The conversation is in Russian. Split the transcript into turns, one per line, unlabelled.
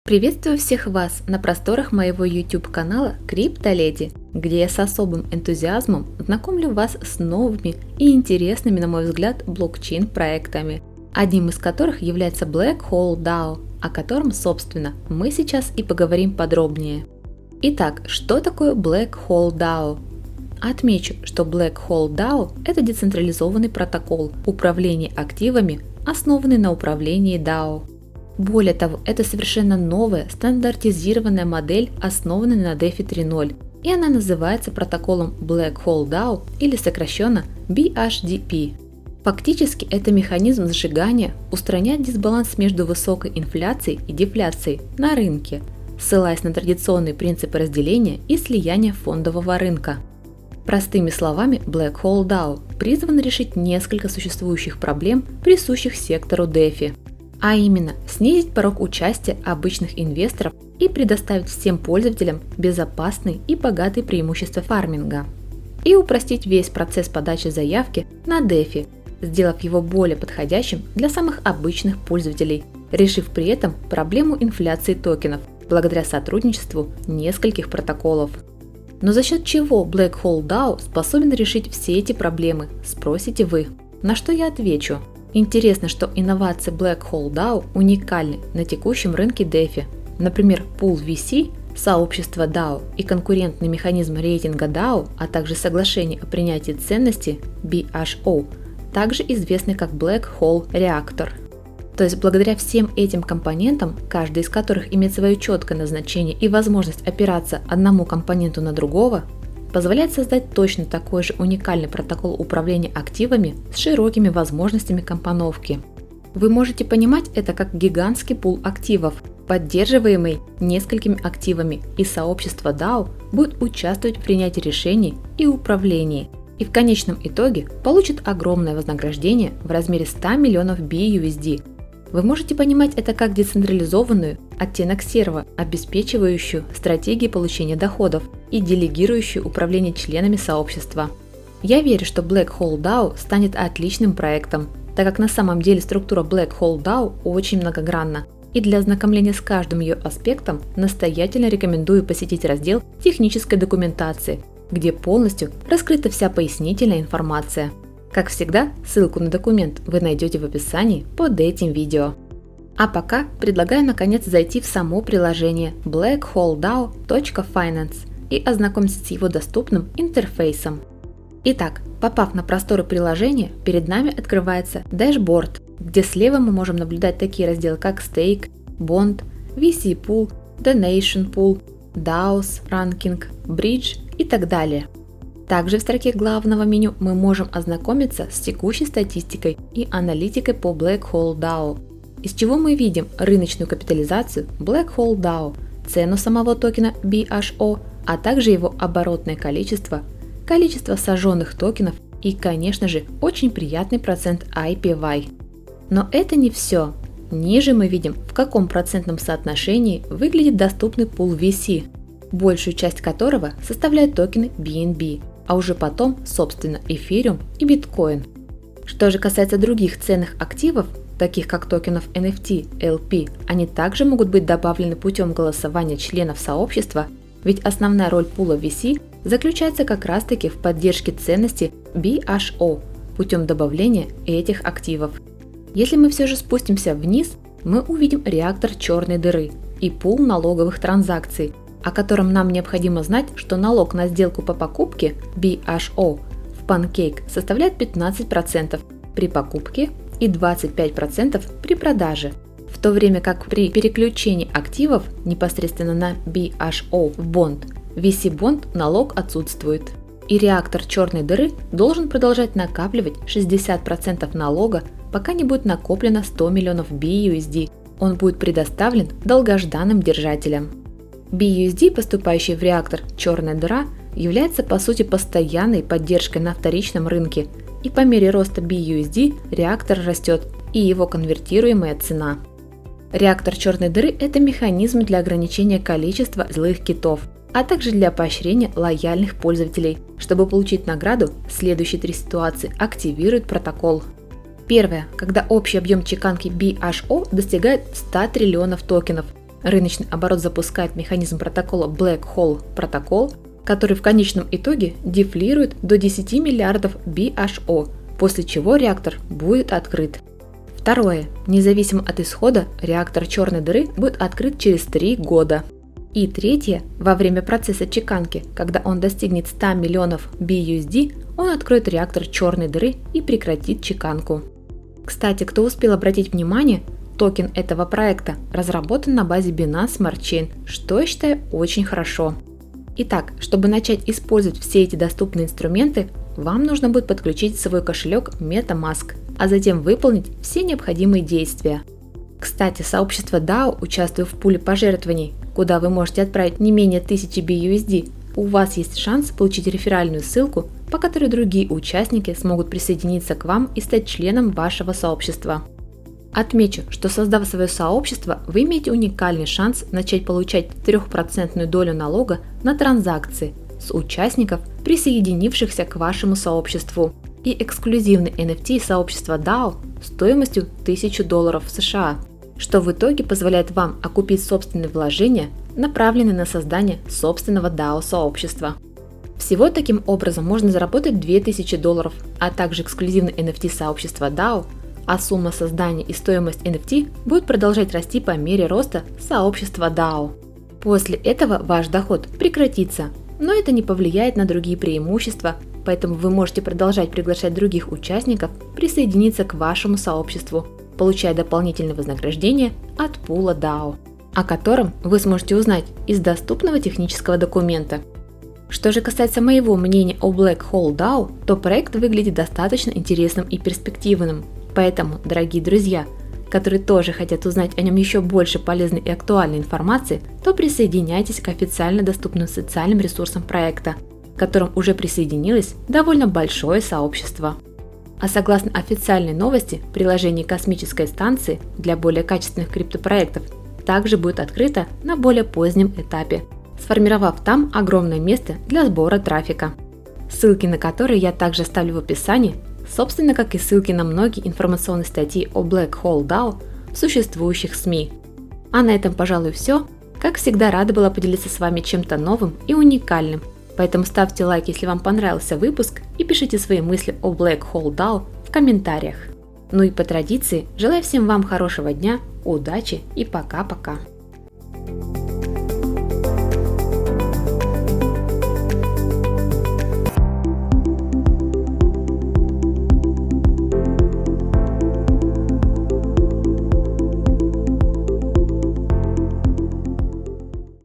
Приветствую всех вас на просторах моего YouTube канала CryptoLady, где я с особым энтузиазмом знакомлю вас с новыми и интересными, на мой взгляд, блокчейн-проектами, одним из которых является Black Hole DAO, о котором, собственно, мы сейчас и поговорим подробнее. Итак, что такое Black Hole DAO? Отмечу, что Black Hole DAO – это децентрализованный протокол управления активами, основанный на управлении DAO. Более того, это совершенно новая, стандартизированная модель, основанная на DeFi 3.0, и она называется протоколом Black Hole DAO или сокращенно BHDP. Фактически это механизм сжигания устраняет дисбаланс между высокой инфляцией и дефляцией на рынке, ссылаясь на традиционные принципы разделения и слияния фондового рынка. Простыми словами, Black Hole DAO призван решить несколько существующих проблем, присущих сектору DeFi. А именно, снизить порог участия обычных инвесторов и предоставить всем пользователям безопасные и богатые преимущества фарминга. И упростить весь процесс подачи заявки на DeFi, сделав его более подходящим для самых обычных пользователей, решив при этом проблему инфляции токенов благодаря сотрудничеству нескольких протоколов. Но за счет чего Black Hole DAO способен решить все эти проблемы, спросите вы? На что я отвечу. Интересно, что инновации Black Hole DAO уникальны на текущем рынке DeFi. Например, пул VC, сообщество DAO и конкурентный механизм рейтинга DAO, а также соглашение о принятии ценности BHO, также известны как Black Hole Reactor. То есть благодаря всем этим компонентам, каждый из которых имеет свое четкое назначение и возможность опираться одному компоненту на другого, позволяет создать точно такой же уникальный протокол управления активами с широкими возможностями компоновки. Вы можете понимать это как гигантский пул активов, поддерживаемый несколькими активами, и сообщество DAO будет участвовать в принятии решений и управлении, и в конечном итоге получит огромное вознаграждение в размере 100 миллионов BUSD. Вы можете понимать это как децентрализованную оттенок серва, обеспечивающую стратегии получения доходов и делегирующую управление членами сообщества. Я верю, что Black Hole DAO станет отличным проектом, так как на самом деле структура Black Hole DAO очень многогранна, и для ознакомления с каждым ее аспектом настоятельно рекомендую посетить раздел технической документации, где полностью раскрыта вся пояснительная информация. Как всегда, ссылку на документ вы найдете в описании под этим видео. А пока предлагаю наконец зайти в само приложение blackholedao.finance и ознакомиться с его доступным интерфейсом. Итак, попав на просторы приложения, перед нами открывается дэшборд, где слева мы можем наблюдать такие разделы, как Stake, Bond, VC Pool, Donation Pool, DAOs, Ranking, Bridge и так далее. Также в строке главного меню мы можем ознакомиться с текущей статистикой и аналитикой по Black Hole DAO, из чего мы видим рыночную капитализацию Black Hole DAO, цену самого токена BHO, а также его оборотное количество, количество сожженных токенов и, конечно же, очень приятный процент IPY. Но это не все. Ниже мы видим, в каком процентном соотношении выглядит доступный пул VC, большую часть которого составляют токены BNB, а уже потом, собственно, Ethereum и Bitcoin. Что же касается других ценных активов, таких как токенов NFT, LP, они также могут быть добавлены путем голосования членов сообщества, ведь основная роль пула VC заключается как раз-таки в поддержке ценности BHO путем добавления этих активов. Если мы все же спустимся вниз, мы увидим реактор черной дыры и пул налоговых транзакций, о котором нам необходимо знать, что налог на сделку по покупке BHO в Pancake составляет 15% при покупке и 25% при продаже, в то время как при переключении активов непосредственно на BHO в Bond, VC Bond налог отсутствует. И реактор черной дыры должен продолжать накапливать 60% налога, пока не будет накоплено 100 миллионов BUSD. Он будет предоставлен долгожданным держателям. BUSD, поступающий в реактор «Черная дыра», является по сути постоянной поддержкой на вторичном рынке, и по мере роста BUSD реактор растет и его конвертируемая цена. Реактор черной дыры – это механизм для ограничения количества злых китов, а также для поощрения лояльных пользователей. Чтобы получить награду, следующие три ситуации активирует протокол. Первое, когда общий объем чеканки BHO достигает 100 триллионов токенов. Рыночный оборот запускает механизм протокола Black Hole протокол, который в конечном итоге дефлирует до 10 миллиардов BHO, после чего реактор будет открыт. Второе. Независимо от исхода, реактор черной дыры будет открыт через 3 года. И третье. Во время процесса чеканки, когда он достигнет 100 миллионов BUSD, он откроет реактор черной дыры и прекратит чеканку. Кстати, кто успел обратить внимание, токен этого проекта разработан на базе Binance Smart Chain, что я считаю очень хорошо. Итак, чтобы начать использовать все эти доступные инструменты, вам нужно будет подключить свой кошелек MetaMask, а затем выполнить все необходимые действия. Кстати, сообщество DAO, участвуя в пуле пожертвований, куда вы можете отправить не менее 1000 BUSD, у вас есть шанс получить реферальную ссылку, по которой другие участники смогут присоединиться к вам и стать членом вашего сообщества. Отмечу, что создав свое сообщество, вы имеете уникальный шанс начать получать 3% долю налога на транзакции с участников, присоединившихся к вашему сообществу, и эксклюзивный NFT сообщества DAO стоимостью $1000 США, что в итоге позволяет вам окупить собственные вложения, направленные на создание собственного DAO-сообщества. Всего таким образом можно заработать $2000, а также эксклюзивный NFT сообщества DAO, а сумма создания и стоимость NFT будет продолжать расти по мере роста сообщества DAO. После этого ваш доход прекратится, но это не повлияет на другие преимущества, поэтому вы можете продолжать приглашать других участников присоединиться к вашему сообществу, получая дополнительное вознаграждение от пула DAO, о котором вы сможете узнать из доступного технического документа. Что же касается моего мнения о Black Hole DAO, то проект выглядит достаточно интересным и перспективным. Поэтому, дорогие друзья, которые тоже хотят узнать о нем еще больше полезной и актуальной информации, то присоединяйтесь к официально доступным социальным ресурсам проекта, к которым уже присоединилось довольно большое сообщество. А согласно официальной новости, приложение космической станции для более качественных криптопроектов также будет открыто на более позднем этапе, сформировав там огромное место для сбора трафика. Ссылки на которые я также оставлю в описании, собственно, как и ссылки на многие информационные статьи о Black Hole DAO в существующих СМИ. А на этом, пожалуй, все. Как всегда, рада была поделиться с вами чем-то новым и уникальным. Поэтому ставьте лайк, если вам понравился выпуск, и пишите свои мысли о Black Hole DAO в комментариях. Ну и по традиции, желаю всем вам хорошего дня, удачи и пока-пока.